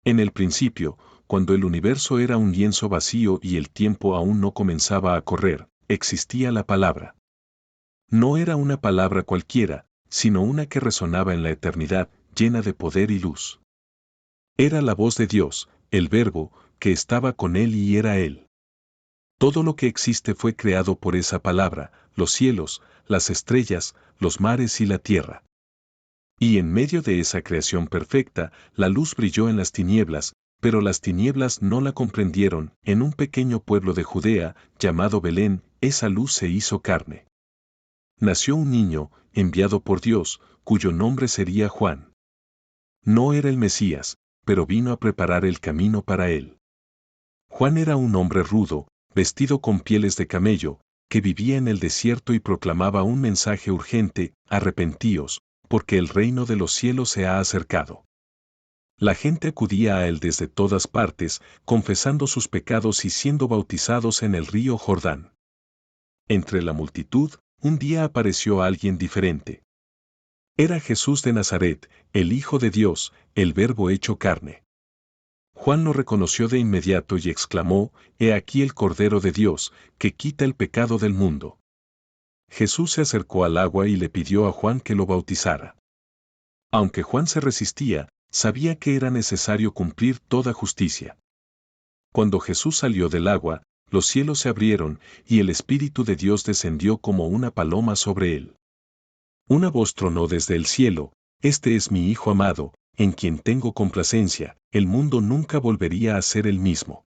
En el principio, cuando el universo era un lienzo vacío y el tiempo aún no comenzaba a correr, existía la palabra. No era una palabra cualquiera, sino una que resonaba en la eternidad, llena de poder y luz. Era la voz de Dios, el Verbo, que estaba con él y era él. Todo lo que existe fue creado por esa palabra, los cielos, las estrellas, los mares y la tierra. Y en medio de esa creación perfecta, la luz brilló en las tinieblas, pero las tinieblas no la comprendieron. En un pequeño pueblo de Judea, llamado Belén, esa luz se hizo carne. Nació un niño, enviado por Dios, cuyo nombre sería Juan. No era el Mesías, pero vino a preparar el camino para él. Juan era un hombre rudo, vestido con pieles de camello, que vivía en el desierto y proclamaba un mensaje urgente: arrepentíos, porque el reino de los cielos se ha acercado. La gente acudía a él desde todas partes, confesando sus pecados y siendo bautizados en el río Jordán. Entre la multitud, un día apareció alguien diferente. Era Jesús de Nazaret, el Hijo de Dios, el Verbo hecho carne. Juan lo reconoció de inmediato y exclamó: «He aquí el Cordero de Dios, que quita el pecado del mundo». Jesús se acercó al agua y le pidió a Juan que lo bautizara. Aunque Juan se resistía, sabía que era necesario cumplir toda justicia. Cuando Jesús salió del agua, los cielos se abrieron y el Espíritu de Dios descendió como una paloma sobre él. Una voz tronó desde el cielo: «Este es mi Hijo amado, en quien tengo complacencia». El mundo nunca volvería a ser el mismo.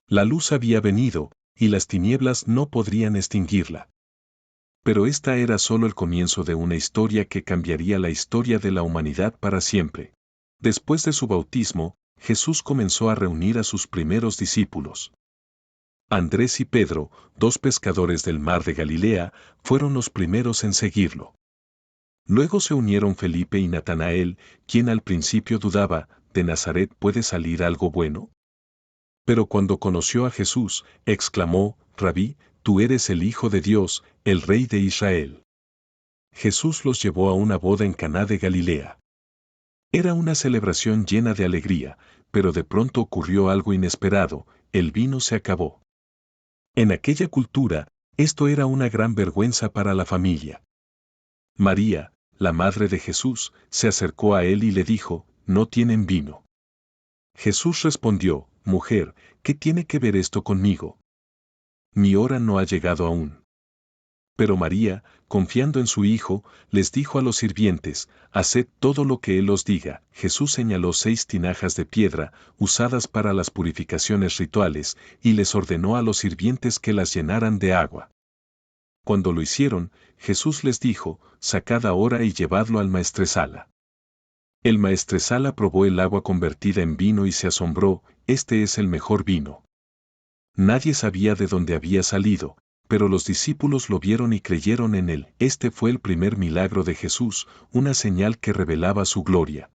La luz había venido, y las tinieblas no podrían extinguirla. Pero esta era solo el comienzo de una historia que cambiaría la historia de la humanidad para siempre. Después de su bautismo, Jesús comenzó a reunir a sus primeros discípulos. Andrés y Pedro, dos pescadores del mar de Galilea, fueron los primeros en seguirlo. Luego se unieron Felipe y Natanael, quien al principio dudaba: ¿de Nazaret puede salir algo bueno? Pero cuando conoció a Jesús, exclamó: «Rabí, tú eres el Hijo de Dios, el Rey de Israel». Jesús los llevó a una boda en Caná de Galilea. Era una celebración llena de alegría, pero de pronto ocurrió algo inesperado: el vino se acabó. En aquella cultura, esto era una gran vergüenza para la familia. María, la madre de Jesús, se acercó a él y le dijo: «No tienen vino». Jesús respondió: «Mujer, ¿qué tiene que ver esto conmigo? Mi hora no ha llegado aún». Pero María, confiando en su Hijo, les dijo a los sirvientes: «Haced todo lo que Él os diga». Jesús señaló 6 tinajas de piedra, usadas para las purificaciones rituales, y les ordenó a los sirvientes que las llenaran de agua. Cuando lo hicieron, Jesús les dijo: «Sacad ahora y llevadlo al maestresala». El maestresala probó el agua convertida en vino y se asombró: «Este es el mejor vino». Nadie sabía de dónde había salido, pero los discípulos lo vieron y creyeron en él. Este fue el primer milagro de Jesús, una señal que revelaba su gloria.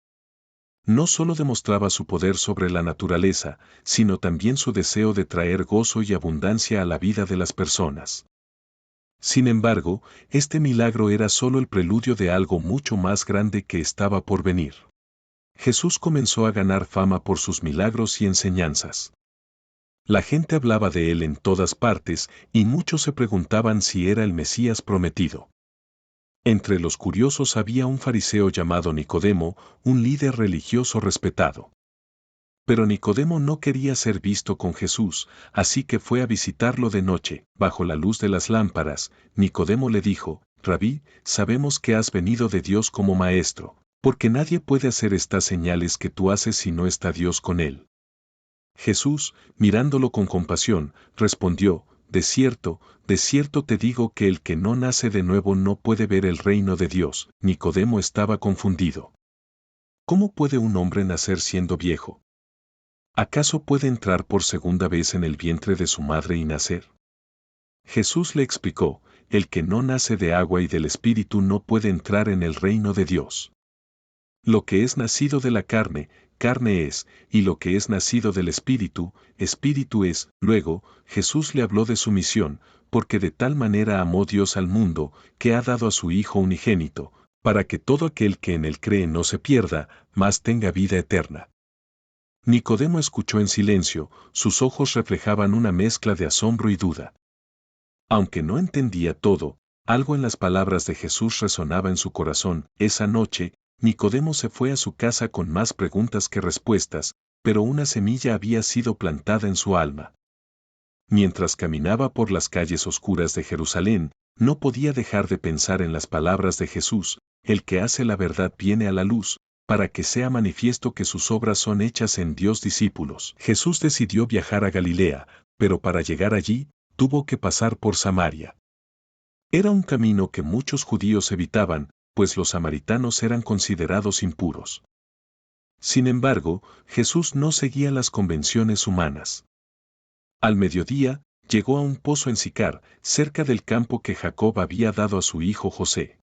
No solo demostraba su poder sobre la naturaleza, sino también su deseo de traer gozo y abundancia a la vida de las personas. Sin embargo, este milagro era solo el preludio de algo mucho más grande que estaba por venir. Jesús comenzó a ganar fama por sus milagros y enseñanzas. La gente hablaba de él en todas partes, y muchos se preguntaban si era el Mesías prometido. Entre los curiosos había un fariseo llamado Nicodemo, un líder religioso respetado. Pero Nicodemo no quería ser visto con Jesús, así que fue a visitarlo de noche, bajo la luz de las lámparas. Nicodemo le dijo: «Rabí, sabemos que has venido de Dios como maestro, porque nadie puede hacer estas señales que tú haces si no está Dios con él». Jesús, mirándolo con compasión, respondió: de cierto te digo que el que no nace de nuevo no puede ver el reino de Dios». Nicodemo estaba confundido. ¿Cómo puede un hombre nacer siendo viejo? ¿Acaso puede entrar por segunda vez en el vientre de su madre y nacer? Jesús le explicó: el que no nace de agua y del Espíritu no puede entrar en el reino de Dios. Lo que es nacido de la carne, carne es, y lo que es nacido del Espíritu, Espíritu es. Luego, Jesús le habló de su misión: porque de tal manera amó Dios al mundo, que ha dado a su Hijo unigénito, para que todo aquel que en él cree no se pierda, mas tenga vida eterna. Nicodemo escuchó en silencio, sus ojos reflejaban una mezcla de asombro y duda. Aunque no entendía todo, algo en las palabras de Jesús resonaba en su corazón. Esa noche, Nicodemo se fue a su casa con más preguntas que respuestas, pero una semilla había sido plantada en su alma. Mientras caminaba por las calles oscuras de Jerusalén, no podía dejar de pensar en las palabras de Jesús: el que hace la verdad viene a la luz, para que sea manifiesto que sus obras son hechas en Dios. Discípulos. Jesús decidió viajar a Galilea, pero para llegar allí, tuvo que pasar por Samaria. Era un camino que muchos judíos evitaban, pues los samaritanos eran considerados impuros. Sin embargo, Jesús no seguía las convenciones humanas. Al mediodía, llegó a un pozo en Sicar, cerca del campo que Jacob había dado a su hijo José.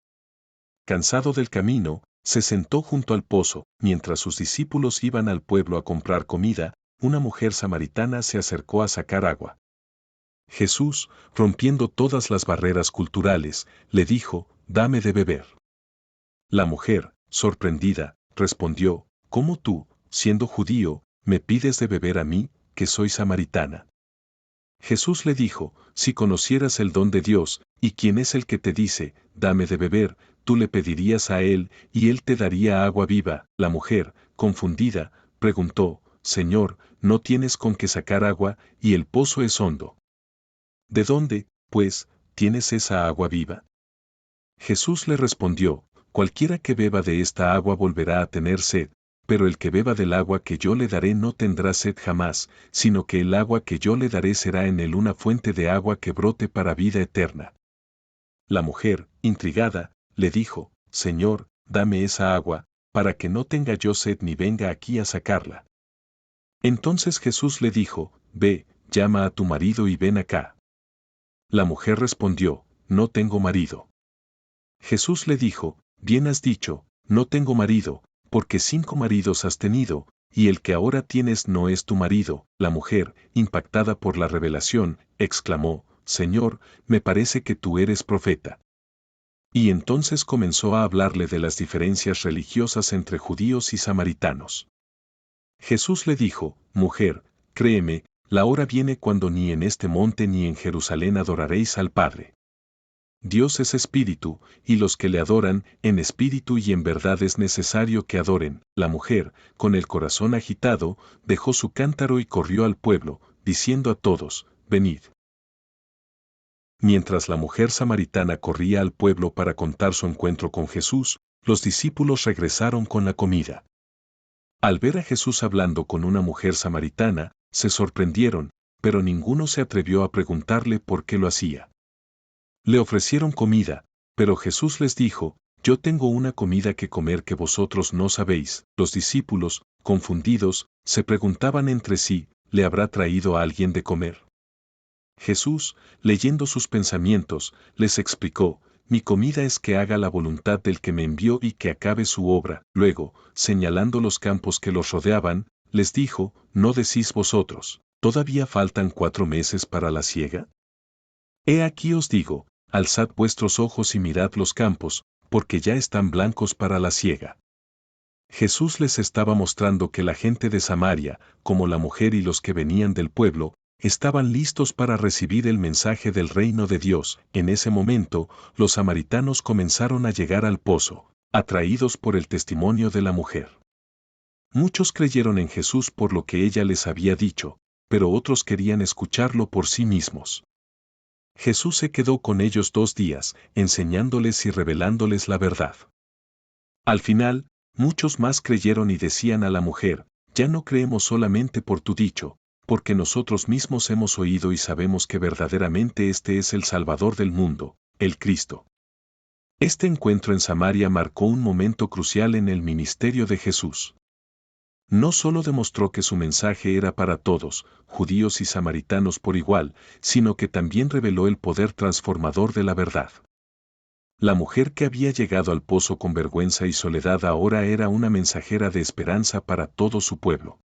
Cansado del camino, se sentó junto al pozo. Mientras sus discípulos iban al pueblo a comprar comida, una mujer samaritana se acercó a sacar agua. Jesús, rompiendo todas las barreras culturales, le dijo: «Dame de beber». La mujer, sorprendida, respondió: «¿Cómo tú, siendo judío, me pides de beber a mí, que soy samaritana?». Jesús le dijo: «Si conocieras el don de Dios, y quién es el que te dice, dame de beber, tú le pedirías a él, y él te daría agua viva». La mujer, confundida, preguntó: «Señor, no tienes con qué sacar agua, y el pozo es hondo. ¿De dónde, pues, tienes esa agua viva?». Jesús le respondió: «Cualquiera que beba de esta agua volverá a tener sed, pero el que beba del agua que yo le daré no tendrá sed jamás, sino que el agua que yo le daré será en él una fuente de agua que brote para vida eterna». La mujer, intrigada, le dijo: «Señor, dame esa agua, para que no tenga yo sed ni venga aquí a sacarla». Entonces Jesús le dijo: «Ve, llama a tu marido y ven acá». La mujer respondió: «No tengo marido». Jesús le dijo: «Bien has dicho, no tengo marido, porque 5 maridos has tenido, y el que ahora tienes no es tu marido». La mujer, impactada por la revelación, exclamó: «Señor, me parece que tú eres profeta». Y entonces comenzó a hablarle de las diferencias religiosas entre judíos y samaritanos. Jesús le dijo: «Mujer, créeme, la hora viene cuando ni en este monte ni en Jerusalén adoraréis al Padre. Dios es espíritu, y los que le adoran, en espíritu y en verdad es necesario que adoren». La mujer, con el corazón agitado, dejó su cántaro y corrió al pueblo, diciendo a todos: «Venid». Mientras la mujer samaritana corría al pueblo para contar su encuentro con Jesús, los discípulos regresaron con la comida. Al ver a Jesús hablando con una mujer samaritana, se sorprendieron, pero ninguno se atrevió a preguntarle por qué lo hacía. Le ofrecieron comida, pero Jesús les dijo: «Yo tengo una comida que comer que vosotros no sabéis». Los discípulos, confundidos, se preguntaban entre sí: ¿le habrá traído a alguien de comer? Jesús, leyendo sus pensamientos, les explicó: «Mi comida es que haga la voluntad del que me envió y que acabe su obra». Luego, señalando los campos que los rodeaban, les dijo: «¿No decís vosotros, todavía faltan 4 meses para la siega? He aquí os digo, alzad vuestros ojos y mirad los campos, porque ya están blancos para la siega». Jesús les estaba mostrando que la gente de Samaria, como la mujer y los que venían del pueblo, estaban listos para recibir el mensaje del reino de Dios. En ese momento, los samaritanos comenzaron a llegar al pozo, atraídos por el testimonio de la mujer. Muchos creyeron en Jesús por lo que ella les había dicho, pero otros querían escucharlo por sí mismos. Jesús se quedó con ellos 2 días, enseñándoles y revelándoles la verdad. Al final, muchos más creyeron y decían a la mujer: «Ya no creemos solamente por tu dicho, porque nosotros mismos hemos oído y sabemos que verdaderamente este es el Salvador del mundo, el Cristo». Este encuentro en Samaria marcó un momento crucial en el ministerio de Jesús. No solo demostró que su mensaje era para todos, judíos y samaritanos por igual, sino que también reveló el poder transformador de la verdad. La mujer que había llegado al pozo con vergüenza y soledad ahora era una mensajera de esperanza para todo su pueblo.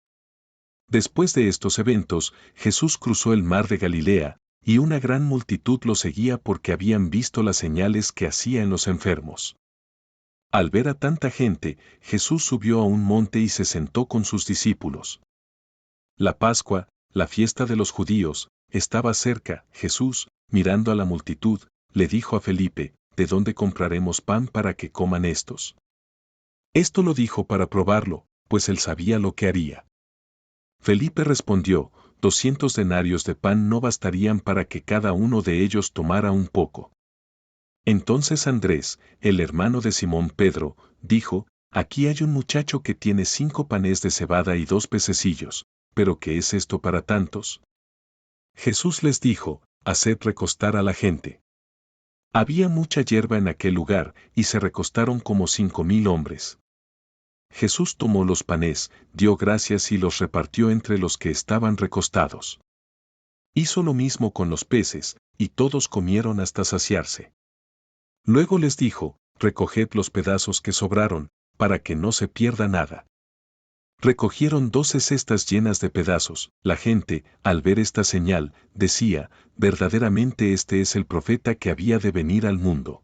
Después de estos eventos, Jesús cruzó el mar de Galilea, y una gran multitud lo seguía porque habían visto las señales que hacía en los enfermos. Al ver a tanta gente, Jesús subió a un monte y se sentó con sus discípulos. La Pascua, la fiesta de los judíos, estaba cerca. Jesús, mirando a la multitud, le dijo a Felipe, ¿de dónde compraremos pan para que coman estos? Esto lo dijo para probarlo, pues él sabía lo que haría. Felipe respondió, 200 denarios de pan no bastarían para que cada uno de ellos tomara un poco. Entonces Andrés, el hermano de Simón Pedro, dijo, aquí hay un muchacho que tiene 5 panes de cebada y 2 pececillos, ¿pero qué es esto para tantos? Jesús les dijo, haced recostar a la gente. Había mucha hierba en aquel lugar, y se recostaron como 5.000 hombres. Jesús tomó los panes, dio gracias y los repartió entre los que estaban recostados. Hizo lo mismo con los peces, y todos comieron hasta saciarse. Luego les dijo, recoged los pedazos que sobraron, para que no se pierda nada. Recogieron 12 cestas llenas de pedazos. La gente, al ver esta señal, decía, verdaderamente este es el profeta que había de venir al mundo.